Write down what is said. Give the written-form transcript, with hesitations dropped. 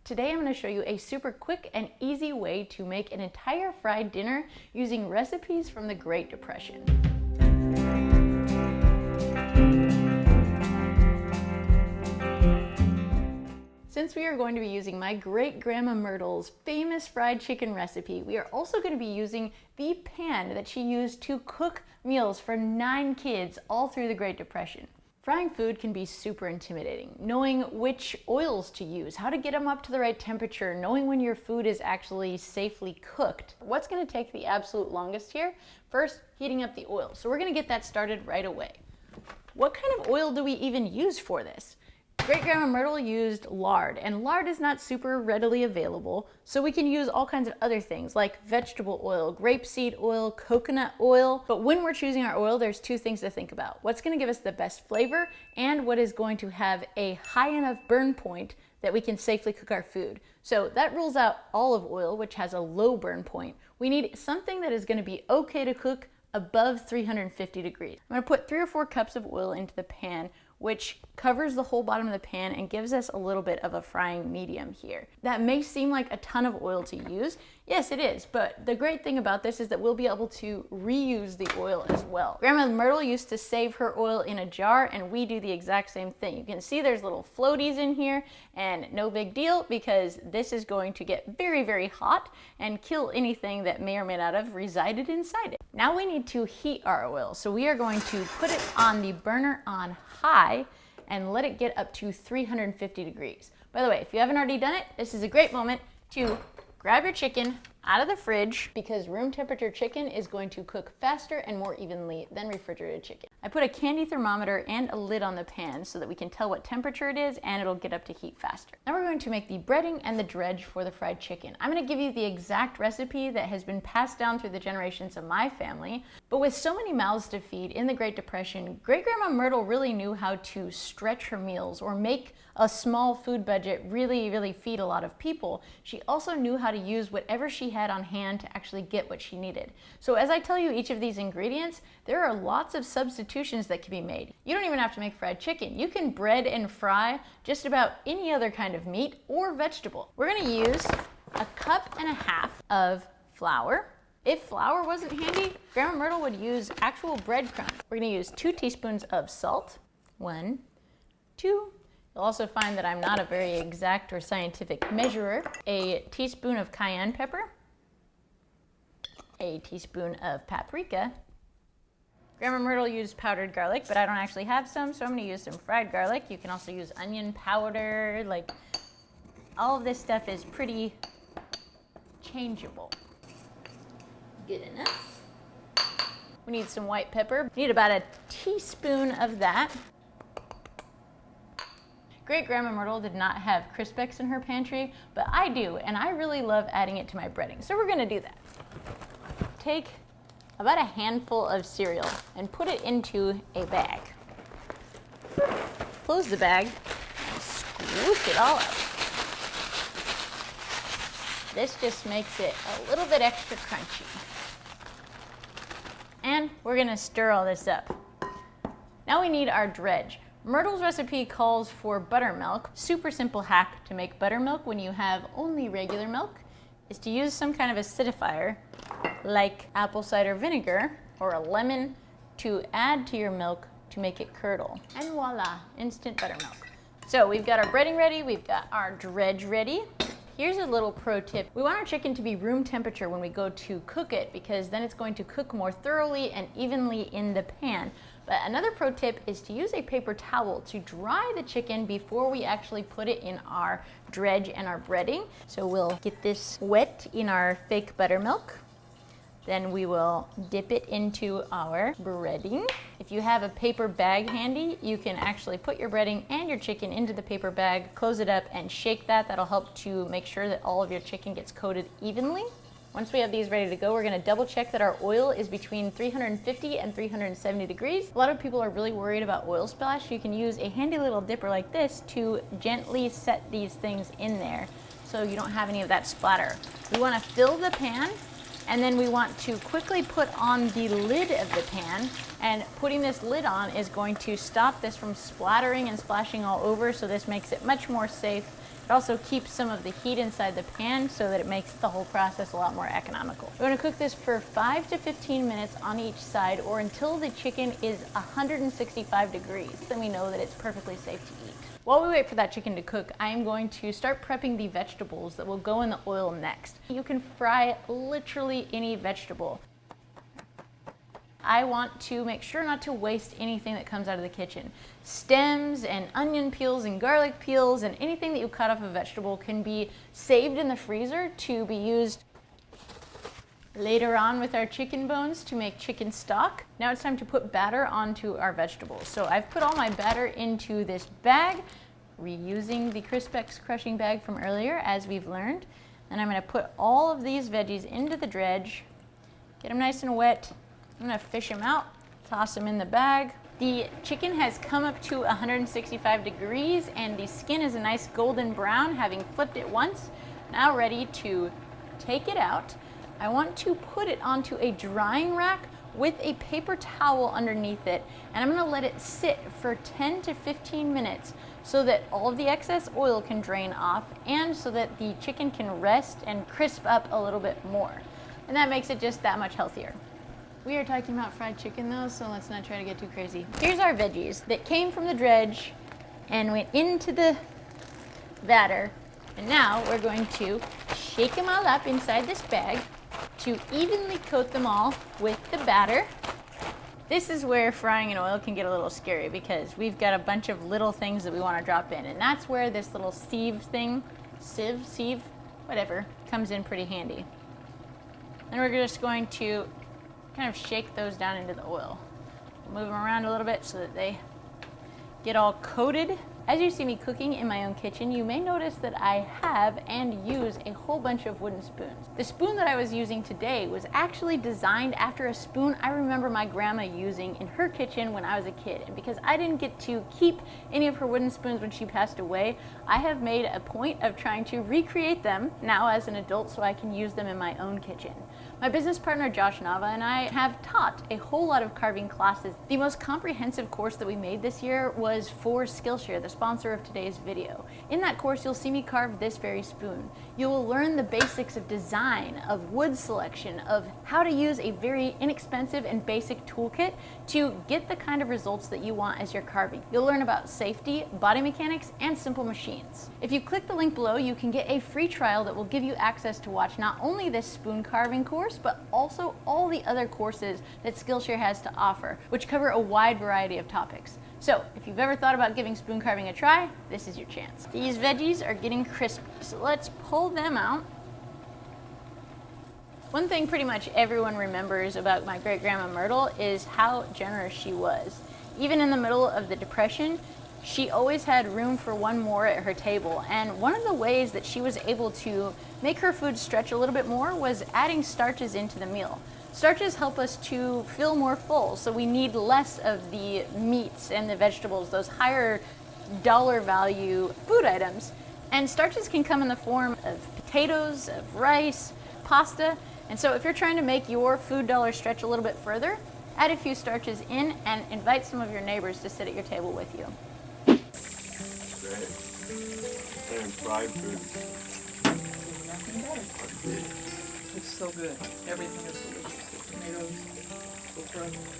Today I'm going to show you a super quick and easy way to make an entire fried dinner using recipes from the Great Depression. Since we are going to be using my great-grandma Myrtle's famous fried chicken recipe, we are also going to be using the pan that she used to cook meals for 9 kids all through the Great Depression. Frying food can be super intimidating. Knowing which oils to use, how to get them up to the right temperature, knowing when your food is actually safely cooked. What's going to take the absolute longest here? First, heating up the oil. So we're going to get that started right away. What kind of oil do we even use for this? Great-grandma Myrtle used lard, and lard is not super readily available, so we can use all kinds of other things like vegetable oil, grapeseed oil, coconut oil. But when we're choosing our oil, there's 2 things to think about. What's going to give us the best flavor and what is going to have a high enough burn point that we can safely cook our food. So that rules out olive oil, which has a low burn point. We need something that is going to be okay to cook above 350 degrees. I'm going to put 3 or 4 cups of oil into the pan, which covers the whole bottom of the pan and gives us a little bit of a frying medium here. That may seem like a ton of oil to use. Yes, it is, but the great thing about this is that we'll be able to reuse the oil as well. Grandma Myrtle used to save her oil in a jar, and we do the exact same thing. You can see there's little floaties in here, and no big deal because this is going to get very, very hot and kill anything that may or may not have resided inside it. Now we need to heat our oil, so we are going to put it on the burner on high and let it get up to 350 degrees. By the way, if you haven't already done it, this is a great moment to grab your chicken out of the fridge because room temperature chicken is going to cook faster and more evenly than refrigerated chicken. I put a candy thermometer and a lid on the pan so that we can tell what temperature it is and it'll get up to heat faster. Now we're going to make the breading and the dredge for the fried chicken. I'm going to give you the exact recipe that has been passed down through the generations of my family, but with so many mouths to feed in the Great Depression, Great-Grandma Myrtle really knew how to stretch her meals or make a small food budget really feed a lot of people. She also knew how to use whatever she had on hand to actually get what she needed. So as I tell you each of these ingredients, there are lots of substitutions that can be made. You don't even have to make fried chicken. You can bread and fry just about any other kind of meat or vegetable. We're going to use 1.5 cups of flour. If flour wasn't handy, Grandma Myrtle would use actual breadcrumbs. We're going to use 2 teaspoons of salt. 1, 2. You'll also find that I'm not a very exact or scientific measurer. A teaspoon of cayenne pepper, a teaspoon of paprika. Grandma Myrtle used powdered garlic, but I don't actually have some, so I'm going to use some fried garlic. You can also use onion powder. Like, all of this stuff is pretty changeable. Good enough. We need some white pepper. We need about a teaspoon of that. Great-Grandma Myrtle did not have Crispex in her pantry, but I do, and I really love adding it to my breading. So we're gonna do that. Take about a handful of cereal and put it into a bag. Close the bag and squish it all up. This just makes it a little bit extra crunchy. And we're gonna stir all this up. Now we need our dredge. Myrtle's recipe calls for buttermilk. Super simple hack to make buttermilk when you have only regular milk is to use some kind of acidifier like apple cider vinegar or a lemon to add to your milk to make it curdle. And voila, instant buttermilk. So we've got our breading ready, we've got our dredge ready. Here's a little pro tip. We want our chicken to be room temperature when we go to cook it because then it's going to cook more thoroughly and evenly in the pan. But another pro tip is to use a paper towel to dry the chicken before we actually put it in our dredge and our breading. So we'll get this wet in our fake buttermilk. Then we will dip it into our breading. If you have a paper bag handy, you can actually put your breading and your chicken into the paper bag, close it up, and shake that. That'll help to make sure that all of your chicken gets coated evenly. Once we have these ready to go, we're gonna double check that our oil is between 350 and 370 degrees. A lot of people are really worried about oil splash. You can use a handy little dipper like this to gently set these things in there so you don't have any of that splatter. We wanna fill the pan, and then we want to quickly put on the lid of the pan, and putting this lid on is going to stop this from splattering and splashing all over, so this makes it much more safe It also keeps some of the heat inside the pan so that it makes the whole process a lot more economical. We're gonna cook this for 5 to 15 minutes on each side, or until the chicken is 165 degrees. Then we know that it's perfectly safe to eat. While we wait for that chicken to cook, I am going to start prepping the vegetables that will go in the oil next. You can fry literally any vegetable. I want to make sure not to waste anything that comes out of the kitchen. Stems and onion peels and garlic peels and anything that you cut off a vegetable can be saved in the freezer to be used later on with our chicken bones to make chicken stock. Now it's time to put batter onto our vegetables. So I've put all my batter into this bag, reusing the Crispex crushing bag from earlier, as we've learned. And I'm gonna put all of these veggies into the dredge, get them nice and wet. I'm gonna fish them out, toss them in the bag. The chicken has come up to 165 degrees and the skin is a nice golden brown, having flipped it once. Now ready to take it out. I want to put it onto a drying rack with a paper towel underneath it, and I'm gonna let it sit for 10 to 15 minutes so that all of the excess oil can drain off and so that the chicken can rest and crisp up a little bit more. And that makes it just that much healthier. We are talking about fried chicken though, so let's not try to get too crazy. Here's our veggies that came from the dredge and went into the batter. And now we're going to shake them all up inside this bag to evenly coat them all with the batter. This is where frying in oil can get a little scary because we've got a bunch of little things that we want to drop in, and that's where this little sieve thing, sieve, whatever, comes in pretty handy. And we're just going to kind of shake those down into the oil. Move them around a little bit so that they get all coated. As you see me cooking in my own kitchen, you may notice that I have and use a whole bunch of wooden spoons. The spoon that I was using today was actually designed after a spoon I remember my grandma using in her kitchen when I was a kid. And because I didn't get to keep any of her wooden spoons when she passed away, I have made a point of trying to recreate them now as an adult so I can use them in my own kitchen. My business partner Josh Nava and I have taught a whole lot of carving classes. The most comprehensive course that we made this year was for Skillshare, the sponsor of today's video. In that course, you'll see me carve this very spoon. You will learn the basics of design, of wood selection, of how to use a very inexpensive and basic toolkit to get the kind of results that you want as you're carving. You'll learn about safety, body mechanics, and simple machines. If you click the link below, you can get a free trial that will give you access to watch not only this spoon carving course, but also all the other courses that Skillshare has to offer, which cover a wide variety of topics. So if you've ever thought about giving spoon carving a try, this is your chance. These veggies are getting crispy, so let's pull them out. One thing pretty much everyone remembers about my great-grandma Myrtle is how generous she was. Even in the middle of the Depression, she always had room for one more at her table, and one of the ways that she was able to make her food stretch a little bit more was adding starches into the meal. Starches help us to feel more full, so we need less of the meats and the vegetables, those higher dollar value food items. And starches can come in the form of potatoes, of rice, pasta, and so if you're trying to make your food dollar stretch a little bit further, add a few starches in and invite some of your neighbors to sit at your table with you. Great. And fried food. Nothing better. It's so good. Everything is delicious. The tomatoes, okra,